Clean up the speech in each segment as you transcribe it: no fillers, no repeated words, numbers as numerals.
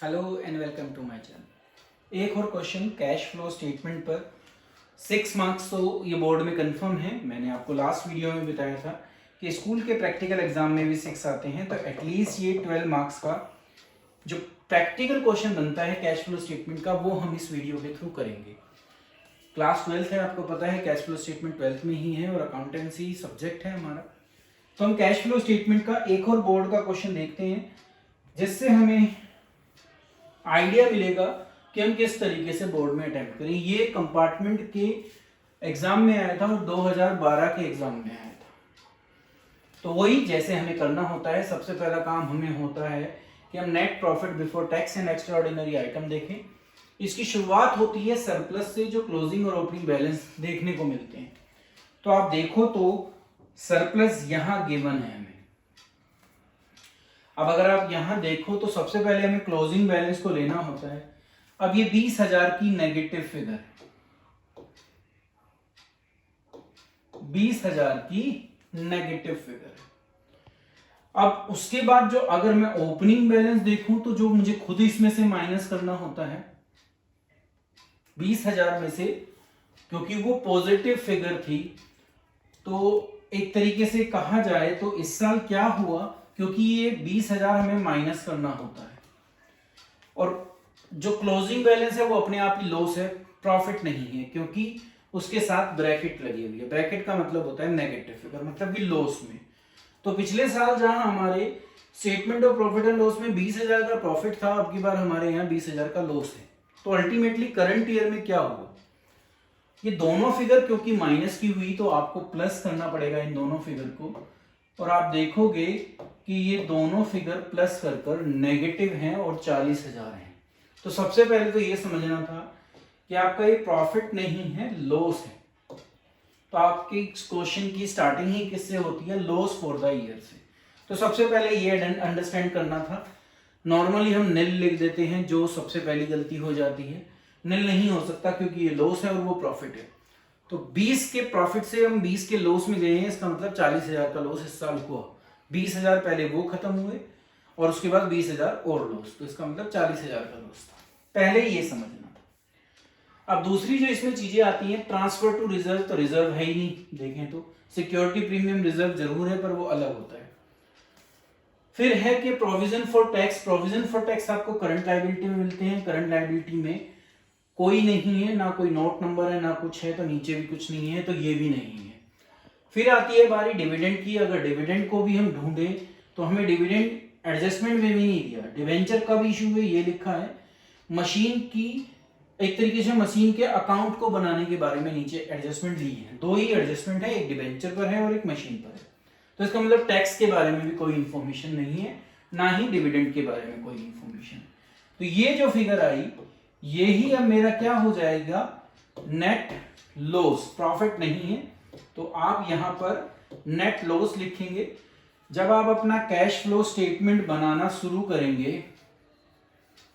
Hello and welcome to my channel. एक और question cash flow statement पर 6 marks तो ये बोर्ड में कंफर्म है। मैंने आपको लास्ट वीडियो में बताया था कि स्कूल के प्रैक्टिकल एग्जाम में भी 6 आते हैं, तो एटलीस्ट ये 12 मार्क्स का जो प्रैक्टिकल क्वेश्चन बनता है कैश फ्लो स्टेटमेंट का वो हम इस वीडियो के थ्रू करेंगे। क्लास 12th है, आपको पता है कैश फ्लो स्टेटमेंट 12th में ही है और अकाउंटेंसी सब्जेक्ट है हमारा। तो हम कैश फ्लो स्टेटमेंट का एक और बोर्ड का क्वेश्चन देखते हैं जिससे हमें आइडिया मिलेगा कि हम किस तरीके से बोर्ड में अटेम्प्ट करें। ये कंपार्टमेंट के एग्जाम में आया था और 2012 के एग्जाम में आया था। तो वही जैसे हमें करना होता है, सबसे पहला काम हमें होता है कि हम net profit before tax and extraordinary item देखें। इसकी शुरुआत होती है सरप्लस से, जो क्लोजिंग और ओपनिंग बैलेंस देखने को मिलते हैं। तो आप देखो तो सरप्लस यहां गिवन है हमें। अब अगर आप यहां देखो तो सबसे पहले हमें क्लोजिंग बैलेंस को लेना होता है। अब ये 20,000 की नेगेटिव फिगर है, 20,000 की नेगेटिव फिगर है। अब उसके बाद जो अगर मैं ओपनिंग बैलेंस देखूं तो जो मुझे खुद इसमें से माइनस करना होता है 20,000 में से, क्योंकि वो पॉजिटिव फिगर थी। तो एक तरीके से कहा जाए तो इस साल क्या हुआ, क्योंकि ये 20,000 हमें माइनस करना होता है और जो क्लोजिंग बैलेंस है वो अपने आप ही लॉस है, प्रॉफिट नहीं है, क्योंकि उसके साथ ब्रैकेट लगी हुई है। ब्रैकेट का मतलब होता है नेगेटिव फिगर, मतलब कि लॉस में। तो पिछले साल जहां हमारे statement of profit and loss में 20,000 का प्रॉफिट था, अब की बार हमारे यहाँ 20,000 का लॉस है। तो अल्टीमेटली करंट ईयर में क्या हुआ, ये दोनों फिगर क्योंकि माइनस की हुई तो आपको प्लस करना पड़ेगा इन दोनों फिगर को, और आप देखोगे कि ये दोनों फिगर प्लस कर कर नेगेटिव हैं और 40,000 हैं। तो सबसे पहले तो ये समझना था कि आपका ये प्रॉफिट नहीं है, लॉस है। तो आपके क्वेश्चन की स्टार्टिंग ही किससे होती है, लॉस फॉर द ईयर से। तो सबसे पहले ये अंडरस्टैंड करना था। नॉर्मली हम निल लिख देते हैं, जो सबसे पहली गलती हो जाती है। निल नहीं हो सकता क्योंकि ये लॉस है और वो प्रॉफिट है। तो 20 के प्रॉफिट से हम 20 के लॉस में गए हैं, इसका मतलब 40,000 का लॉस इस साल हुआ। 20,000 पहले वो खत्म हुए और उसके बाद 20,000 और लॉस, तो इसका मतलब 40,000 का लॉस था। पहले ये समझना था। अब दूसरी जो इसमें चीजें आती हैं, ट्रांसफर टू रिजर्व, तो रिजर्व है ही नहीं। देखें तो सिक्योरिटी प्रीमियम रिजर्व जरूर है पर वो अलग होता है। फिर है कि provision for tax. Provision for tax आपको करंट लायबिलिटी में मिलते हैं। करंट लायबिलिटी में कोई नहीं है, ना कोई नोट नंबर है, ना कुछ है, तो नीचे भी कुछ नहीं है, तो ये भी नहीं है। फिर आती है बारी डिविडेंड की। अगर डिविडेंड को भी हम ढूंढे तो हमें डिविडेंड एडजस्टमेंट में भी नहीं दिया। डिवेंचर कब इशू हुए ये लिखा है। मशीन की एक तरीके से मशीन के अकाउंट को बनाने के बारे में नीचे एडजस्टमेंट ली है। दो ही एडजस्टमेंट है, एक डिवेंचर पर है और एक मशीन पर है। तो इसका मतलब टैक्स के बारे में भी कोई इंफॉर्मेशन नहीं है, ना ही डिविडेंड के बारे में कोई इंफॉर्मेशन। तो ये जो फिगर आई, यही अब मेरा क्या हो जाएगा, नेट लॉस। प्रॉफिट नहीं है तो आप यहां पर नेट लॉस लिखेंगे। जब आप अपना कैश फ्लो स्टेटमेंट बनाना शुरू करेंगे,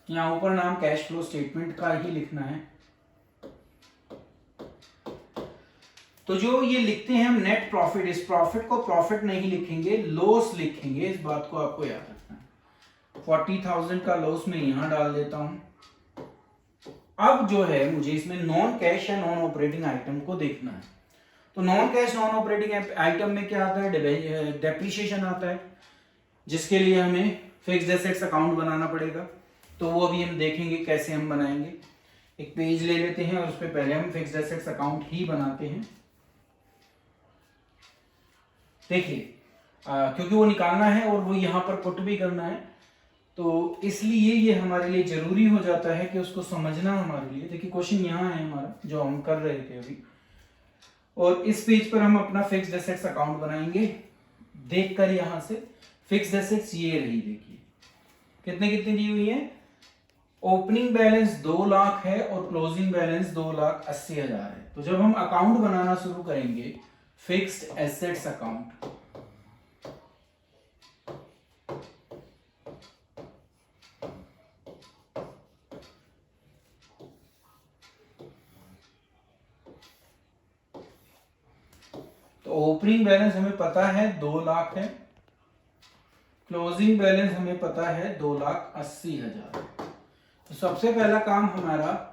यहां ऊपर नाम कैश फ्लो स्टेटमेंट का ही लिखना है। तो जो ये लिखते हैं हम नेट प्रॉफिट, इस प्रॉफिट को प्रॉफिट नहीं लिखेंगे, लॉस लिखेंगे। इस बात को आपको याद रखना है। 40,000 का लॉस मैं यहां डाल देता हूं। अब जो है मुझे इसमें नॉन कैश या नॉन ऑपरेटिंग आइटम को देखना है। तो non cash non operating item में क्या आता है, डेप्रिसिएशन आता है, जिसके लिए हमें फिक्स्ड एसेट्स अकाउंट बनाना पड़ेगा। तो वो अभी हम देखेंगे कैसे हम बनाएंगे। एक पेज ले लेते हैं और उस पर पहले हम फिक्स्ड एसेट्स अकाउंट ही बनाते हैं। देखिए क्योंकि वो निकालना है और वो यहाँ पर पुट भी करना है, तो इसलिए ये हमारे लिए जरूरी हो जाता है कि उसको समझना हमारे लिए। देखिए क्वेश्चन यहाँ है हमारा जो हम कर रहे थे अभी, और इस पेज पर हम अपना फिक्स्ड एसेट्स अकाउंट बनाएंगे। देखकर यहां से फिक्स्ड एसेट्स ये रही, देखिए कितने कितनी दी हुई है। ओपनिंग बैलेंस 2 लाख है और क्लोजिंग बैलेंस 2,80,000 है। तो जब हम अकाउंट बनाना शुरू करेंगे फिक्स्ड एसेट्स अकाउंट, तो ओपनिंग बैलेंस हमें पता है 2 लाख है, क्लोजिंग बैलेंस हमें पता है 2,80,000। तो सबसे पहला काम हमारा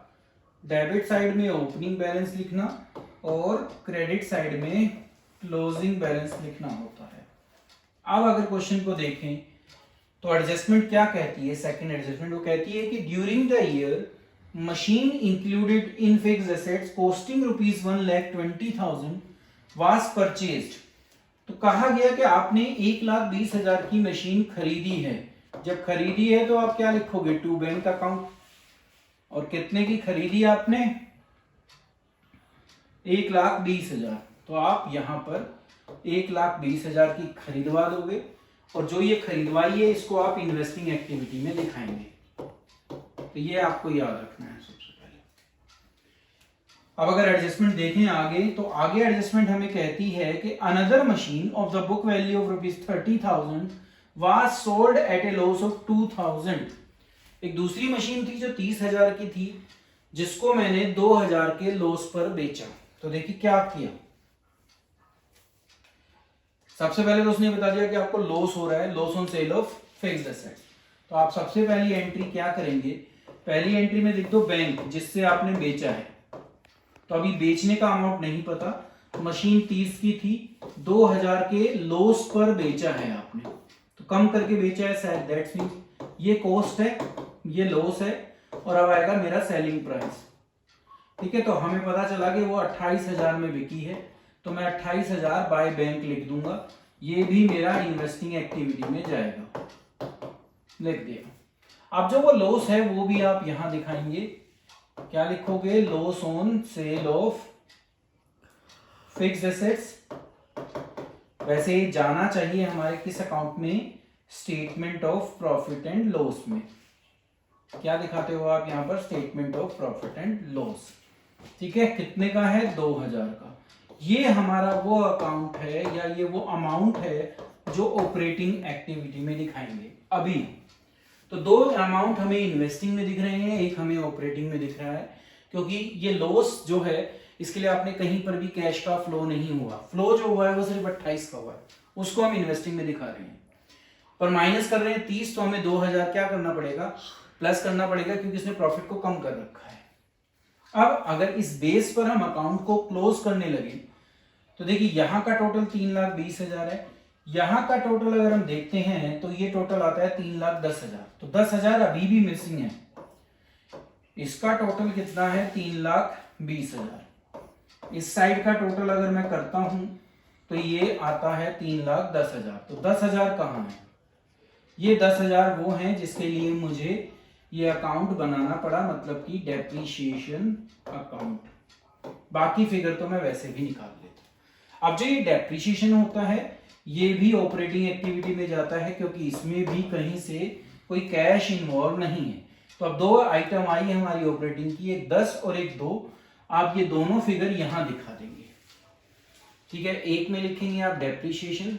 डेबिट साइड में ओपनिंग बैलेंस लिखना और क्रेडिट साइड में क्लोजिंग बैलेंस लिखना होता है। अब अगर क्वेश्चन को देखें तो एडजस्टमेंट क्या कहती है, सेकंड एडजस्टमेंट वो कहती है कि during the year machine included in fixed assets costing ₹1,20,000 was purchased. तो कहा गया कि आपने 1,20,000 की मशीन खरीदी है। जब खरीदी है तो आप क्या लिखोगे, टू बैंक अकाउंट। और कितने की खरीदी आपने, 1,20,000। तो आप यहां पर 1,20,000 की खरीदवा दोगे और जो ये खरीदवाई है इसको आप इन्वेस्टिंग एक्टिविटी में दिखाएंगे। तो ये आपको याद रखना है सबसे पहले। अब अगर एडजस्टमेंट देखें आगे तो आगे एडजस्टमेंट हमें कहती है कि another machine of the book value of ₹30,000 was sold at A loss of 2,000। एक दूसरी मशीन थी जो 30,000 की थी जिसको मैंने 2,000 के लॉस पर बेचा। तो देखिए क्या किया, सबसे पहले तो उसने बता दिया कि आपको लॉस हो रहा है, loss on sale of fixed assets. तो आप सबसे पहली एंट्री क्या करेंगे, पहली एंट्री में लिख दो बैंक जिससे आपने बेचा है। तो अभी बेचने का अमाउंट नहीं पता, मशीन 30 की थी, 2,000 के लॉस पर बेचा है आपने, तो कम करके बेचा है शायद, दैट्स मीन ये कॉस्ट है, ये लॉस है और अब आएगा मेरा सेलिंग प्राइस। ठीक है, तो हमें पता चला कि वो 28,000 में बिकी है, तो मैं 28,000 बाय बैंक लिख दूंगा, ये भी मेरा इन्वेस्टिंग एक्टिविटी में जाएगा, लिख दिया। अब जो वो लॉस है वो भी आप यहां दिखाएंगे, क्या लिखोगे, loss on sale of fixed assets. वैसे ये जाना चाहिए हमारे किस अकाउंट में, statement of profit and loss में। क्या दिखाते हो आप यहां पर, statement of profit and loss. ठीक है, कितने का है, 2,000 का। ये हमारा वो अकाउंट है या ये वो अमाउंट है जो ऑपरेटिंग एक्टिविटी में दिखाएंगे। अभी तो दो अमाउंट हमें इन्वेस्टिंग में दिख रहे हैं, एक हमें ऑपरेटिंग में दिख रहा है, क्योंकि ये लॉस जो है इसके लिए आपने कहीं पर भी कैश का फ्लो नहीं हुआ, फ्लो जो हुआ है वो सिर्फ 28 का हुआ है, उसको हम इन्वेस्टिंग में दिखा रहे हैं। पर माइनस कर रहे हैं 30, तो हमें 2,000 क्या करना पड़ेगा, प्लस करना पड़ेगा, क्योंकि इसने प्रॉफिट को कम कर रखा है। अब अगर इस बेस पर हम अकाउंट को क्लोज करने लगे तो देखिए यहां का टोटल 3,20,000 है, यहां का टोटल अगर हम देखते हैं तो ये टोटल आता है 3,10,000, तो 10,000 अभी भी मिसिंग है। इसका टोटल कितना है, 3,20,000। इस साइड का टोटल अगर मैं करता हूं तो ये आता है 3,10,000। तो 10,000 कहां है, ये 10,000 वो हैं जिसके लिए मुझे ये अकाउंट बनाना पड़ा, मतलब कि डेप्रीशिएशन अकाउंट। बाकी फिगर तो मैं वैसे भी निकाल लेता। अब जो ये डेप्रीशिएशन होता है ये भी ऑपरेटिंग एक्टिविटी में जाता है, क्योंकि इसमें भी कहीं से कोई कैश इन्वॉल्व नहीं है। तो अब दो आइटम आई है हमारी ऑपरेटिंग की, एक 10 और एक 2। आप ये दोनों फिगर यहां दिखा देंगे। ठीक है, एक में लिखेंगे आप डेप्रीशिएशन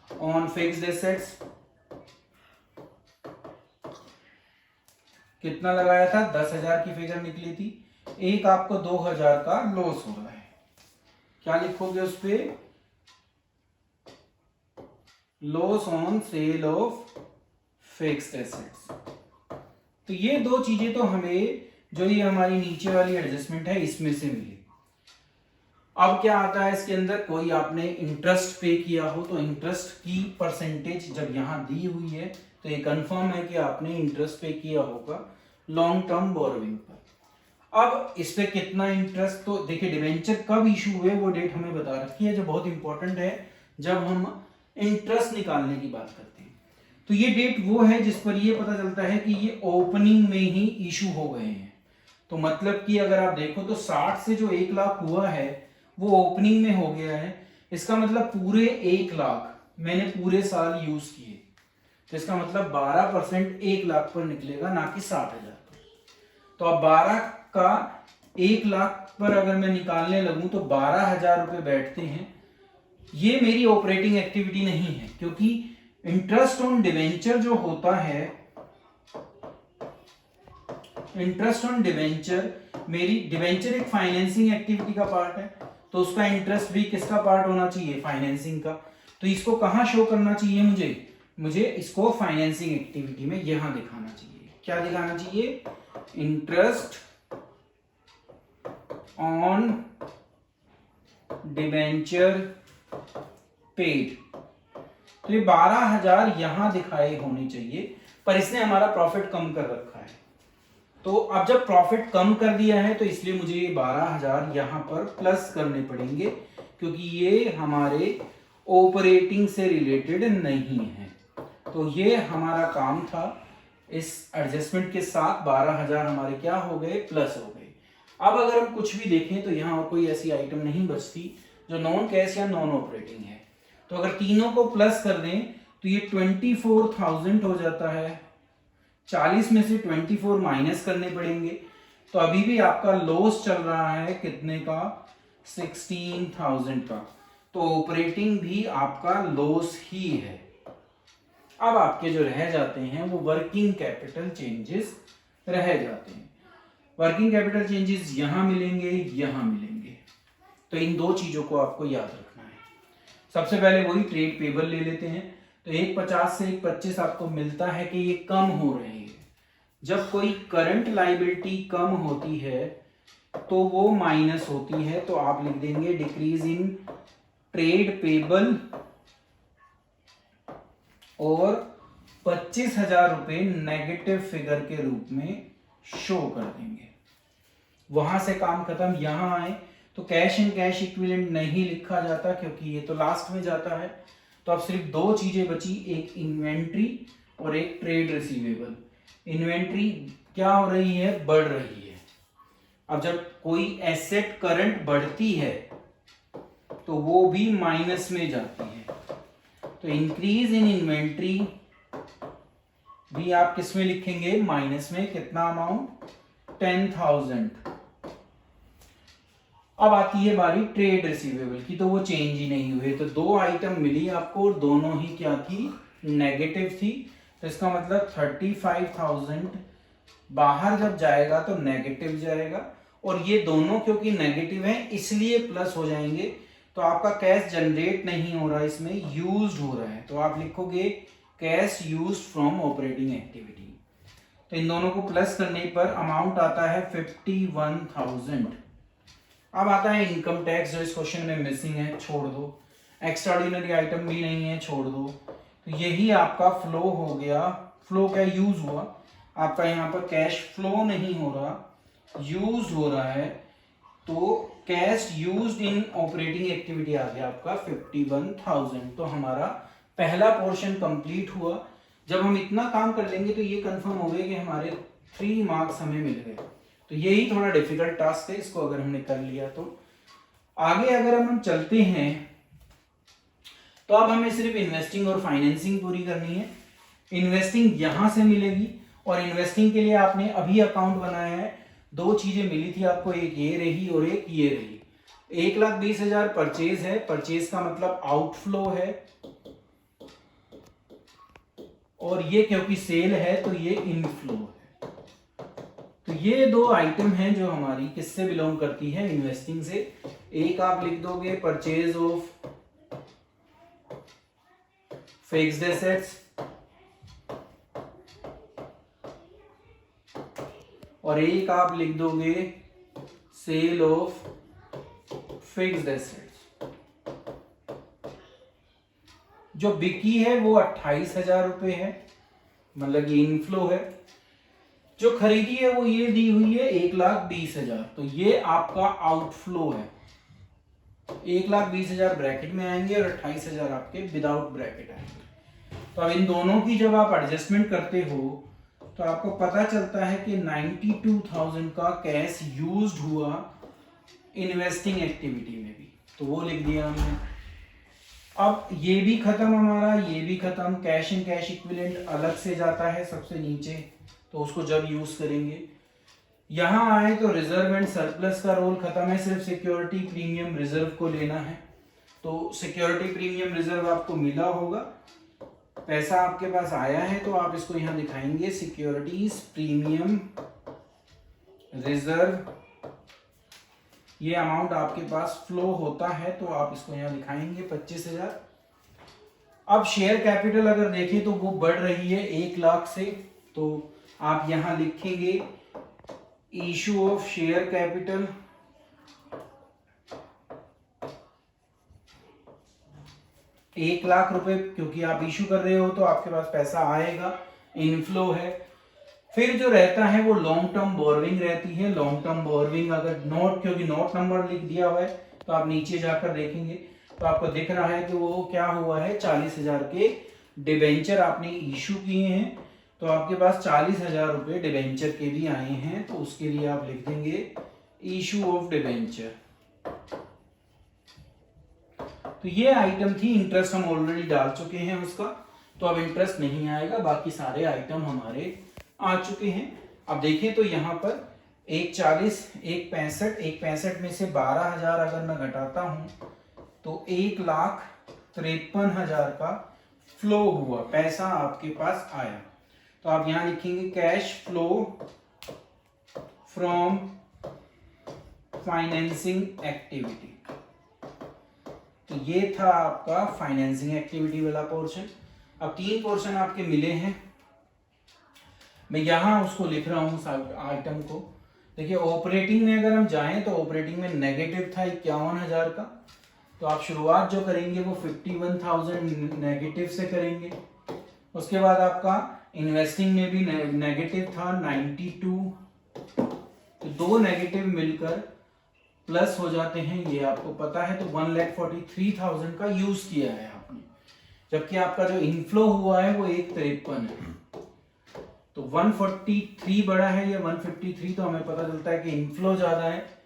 ऑन फिक्स्ड एसेट्स, कितना लगाया था, 10,000 की फिगर निकली थी। एक आपको 2,000 का लॉस हो रहा है, क्या लिखोगे उस पे, loss on sale of fixed assets. तो ये दो चीजें तो हमें जो ये हमारी नीचे वाली एडजस्टमेंट है इसमें से मिली। अब क्या आता है इसके अंदर, कोई आपने इंटरेस्ट पे किया हो तो इंटरेस्ट की परसेंटेज जब यहां दी हुई है तो ये कंफर्म है कि आपने इंटरेस्ट पे किया होगा लॉन्ग टर्म बोरोइंग पर। अब इस पे कितना इंटरेस्ट, तो देखिए डिवेंचर कब इशू हुए वो डेट हमें बता रखी है, जो बहुत इंपॉर्टेंट है जब हम इंटरेस्ट निकालने की बात करते हैं। तो ये डेट वो है जिस पर ये पता चलता है कि ये ओपनिंग में ही इशू हो गए हैं। तो मतलब कि अगर आप देखो तो 60 से जो 1 लाख हुआ है वो ओपनिंग में हो गया है, इसका मतलब पूरे 1 लाख मैंने पूरे साल यूज किए, तो इसका मतलब 12% 1 लाख पर निकलेगा, ना कि 60,000। तो अब 12 का 1 लाख पर अगर मैं निकालने लगूं तो 12,000 रुपए बैठते हैं। ये मेरी ऑपरेटिंग एक्टिविटी नहीं है, क्योंकि इंटरेस्ट ऑन डिवेंचर जो होता है, इंटरेस्ट ऑन डिवेंचर, मेरी डिवेंचर एक फाइनेंसिंग एक्टिविटी का पार्ट है, तो उसका इंटरेस्ट भी किसका पार्ट होना चाहिए, फाइनेंसिंग का। तो इसको कहां शो करना चाहिए, मुझे इसको फाइनेंसिंग एक्टिविटी में यहां दिखाना चाहिए। क्या दिखाना चाहिए, इंटरेस्ट ऑन डिबेंचर पेड। तो ये 12,000 यहां दिखाए होने चाहिए, पर इसने हमारा प्रॉफिट कम कर रखा है। तो अब जब प्रॉफिट कम कर दिया है तो इसलिए मुझे ये 12,000 यहां पर प्लस करने पड़ेंगे, क्योंकि ये हमारे ऑपरेटिंग से रिलेटेड नहीं है। तो ये हमारा काम था, इस एडजस्टमेंट के साथ 12,000 हमारे क्या हो गए, प्लस हो गए। अब अगर हम कुछ भी देखें तो यहाँ और कोई ऐसी आइटम नहीं बचती जो नॉन कैश या नॉन ऑपरेटिंग है। तो अगर तीनों को प्लस कर दें तो ये 24,000 हो जाता है। 40 में से 24 माइनस करने पड़ेंगे, तो अभी भी आपका लॉस चल रहा है कितने का, 16,000 का। तो ऑपरेटिंग भी आपका लॉस ही है। अब आपके जो रह जाते हैं वो वर्किंग कैपिटल चेंजेस रह जाते हैं। वर्किंग कैपिटल चेंजेस यहां मिलेंगे, यहां मिलेंगे। तो इन दो चीजों को आपको याद रखना है। सबसे पहले वही ट्रेड पेबल ले लेते हैं। तो 150 से 125 आपको मिलता है कि ये कम हो रहे हैं। जब कोई करंट लायबिलिटी कम होती है तो वो माइनस होती है, तो आप लिख देंगे डिक्रीज इन ट्रेड पेबल और 25,000 रुपए नेगेटिव फिगर के रूप में शो कर देंगे। वहां से काम खत्म। यहां आए तो कैश एंड कैश इक्विवेलेंट नहीं लिखा जाता क्योंकि ये तो लास्ट में जाता है। तो अब सिर्फ दो चीजें बची, एक इन्वेंट्री और एक ट्रेड रिसीवेबल। इन्वेंट्री क्या हो रही है, बढ़ रही है। अब जब कोई एसेट करंट बढ़ती है तो वो भी माइनस में जाती है। तो इंक्रीज इन इन्वेंट्री भी आप किस में लिखेंगे, माइनस में। कितना अमाउंट, 10,000। अब आती है बारी ट्रेड रिसीवेबल की, तो वो चेंज ही नहीं हुए। तो दो आइटम मिली आपको और दोनों ही क्या थी, नेगेटिव थी। तो इसका मतलब 35,000 बाहर जब जाएगा तो नेगेटिव जाएगा, और ये दोनों क्योंकि नेगेटिव है इसलिए प्लस हो जाएंगे। तो आपका कैश जनरेट नहीं हो रहा, इसमें यूज्ड हो रहा है। तो आप लिखोगे cash used from operating activity. तो इन दोनों को प्लस करने पर अमाउंट आता है 51,000। अब आता है इनकम टैक्स, जो इस क्वेश्चन में मिसिंग है, छोड़ दो। एक्स्ट्राऑर्डिनरी आइटम भी नहीं है, छोड़ दो। तो यही आपका फ्लो हो गया। फ्लो क्या, यूज हुआ। आपका यहाँ पर कैश फ्लो नहीं हो रहा, यूज हो रहा है। तो cash used in operating activity आ गया आपका 51,000। तो हमारा पहला पोर्शन कंप्लीट हुआ। जब हम इतना काम कर लेंगे तो ये कंफर्म हो गया कि हमारे 3 मार्क्स हमें मिल गए। तो यही थोड़ा डिफिकल्ट टास्क है, इसको अगर हमने कर लिया तो आगे अगर हम चलते हैं तो अब हमें सिर्फ इन्वेस्टिंग और फाइनेंसिंग पूरी करनी है। इन्वेस्टिंग यहां से मिलेगी, और इन्वेस्टिंग के लिए आपने अभी अकाउंट बनाया है। दो चीजें मिली थी आपको, एक ये रही और एक ये रही। 1,20,000 परचेज है, परचेज का मतलब आउटफ्लो है, और ये क्योंकि सेल है तो ये इनफ्लो है। तो ये दो आइटम हैं जो हमारी किससे बिलोंग करती है, इन्वेस्टिंग से। एक आप लिख दोगे परचेज ऑफ फिक्स्ड एसेट्स, और एक आप लिख दोगे सेल ऑफ फिक्स्ड एसेट्स। जो बिकी है वो 28,000 रुपए है, मतलब ये इनफ्लो है। जो खरीदी है वो ये दी हुई है 1,20,000, तो ये आपका आउटफ्लो है। 1,20,000 ब्रैकेट में आएंगे और 28,000 आपके विदाउट ब्रैकेट आएंगे। तो अब इन दोनों की जब आप एडजस्टमेंट करते हो तो आपको पता चलता है कि 92,000 का कैश यूज्ड हुआ इन्वेस्टिंग एक्टिविटी में भी। तो वो लिख दिया हमने। अब ये भी खत्म हमारा, ये भी खत्म। कैश एंड कैश इक्विवेलेंट अलग से जाता है सबसे नीचे, तो उसको जब यूज करेंगे। यहां आए तो रिजर्व एंड सरप्लस का रोल खत्म है, सिर्फ सिक्योरिटी प्रीमियम रिजर्व को लेना है। तो सिक्योरिटी प्रीमियम रिजर्व आपको मिला होगा, पैसा आपके पास आया है, तो आप इसको यहां दिखाएंगे सिक्योरिटीज प्रीमियम रिजर्व। ये अमाउंट आपके पास फ्लो होता है, तो आप इसको यहां दिखाएंगे 25,000। अब शेयर कैपिटल अगर देखें तो वो बढ़ रही है 1 लाख से, तो आप यहां लिखेंगे इशू ऑफ शेयर कैपिटल, ₹1,00,000, क्योंकि आप इशू कर रहे हो तो आपके पास पैसा आएगा, इनफ्लो है। फिर जो रहता है वो लॉन्ग टर्म बोरविंग रहती है। लॉन्ग टर्म बोरविंग अगर नोट, क्योंकि नोट नंबर लिख दिया हुआ है तो आप नीचे जाकर देखेंगे तो आपको दिख रहा है कि वो क्या हुआ है, 40,000 के डिबेंचर आपने इशू किए हैं, तो आपके पास 40,000 रुपए डिबेंचर के भी आए हैं, तो उसके लिए आप लिख देंगे इशू ऑफ डिबेंचर। तो ये आइटम थी, इंटरेस्ट हम ऑलरेडी डाल चुके हैं उसका, तो अब इंटरेस्ट नहीं आएगा, बाकी सारे आइटम हमारे आ चुके हैं। अब देखें तो यहाँ पर 1,40, 1,65, 1,65 में से 12,000 अगर मैं घटाता हूं तो 1,53,000 का फ्लो हुआ, पैसा आपके पास आया। तो आप यहां लिखेंगे cash flow from financing activity. तो ये था आपका फाइनेंसिंग एक्टिविटी वाला पोर्शन। अब 3 पोर्शन आपके मिले हैं, मैं यहां उसको लिख रहा हूं आइटम को। देखिए ऑपरेटिंग में अगर हम जाएं तो ऑपरेटिंग में नेगेटिव था 51,000 का, तो आप शुरुआत जो करेंगे वो 51,000 नेगेटिव से करेंगे। उसके बाद आपका इन्वेस्टिंग में भी नेगेटिव था 92, तो 2 नेगेटिव मिलकर प्लस हो जाते हैं, ये आपको पता है। तो 1,43,000 का यूज किया है आपने, जबकि आपका जो इनफ्लो हुआ है वो 1,53 है। तो 143 बड़ा है या 153, तो हमें पता चलता है कि इनफ्लो ज्यादा है।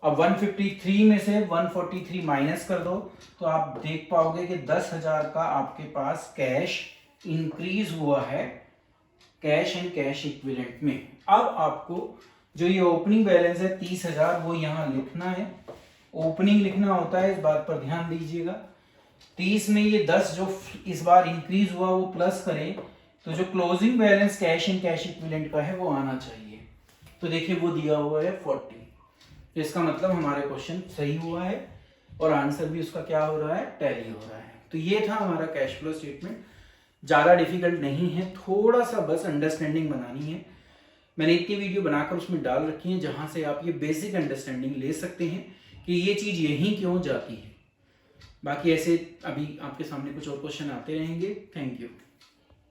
अब 153 में से 143 माइनस कर दो तो आप देख पाओगे कि 10,000 का आपके पास कैश इंक्रीज हुआ है, कैश एंड कैश इक्विवेलेंट में। अब आपको जो ये ओपनिंग बैलेंस है 30,000 वो यहाँ लिखना है, ओपनिंग लिखना होता है, इस बात पर ध्यान दीजिएगा। 30 में ये 10 जो इस बार इंक्रीज हुआ वो प्लस करें तो जो closing balance cash and cash equivalent का है वो आना चाहिए। तो देखिए वो दिया हुआ है 40, तो इसका मतलब हमारे क्वेश्चन सही हुआ है और आंसर भी उसका क्या हो रहा है, टैली हो रहा है। तो ये था हमारा कैश फ्लो स्टेटमेंट। ज़्यादा डिफिकल्ट नहीं है, थोड़ा सा बस अंडरस्टैंडिंग बनानी है। मैंने इतनी वीडियो बनाकर उसमें डाल रखी है जहां से आप ये बेसिक अंडरस्टैंडिंग ले सकते हैं कि ये चीज़ यहीं क्यों जाती है। बाकी ऐसे अभी आपके सामने कुछ और क्वेश्चन आते रहेंगे। Thank you.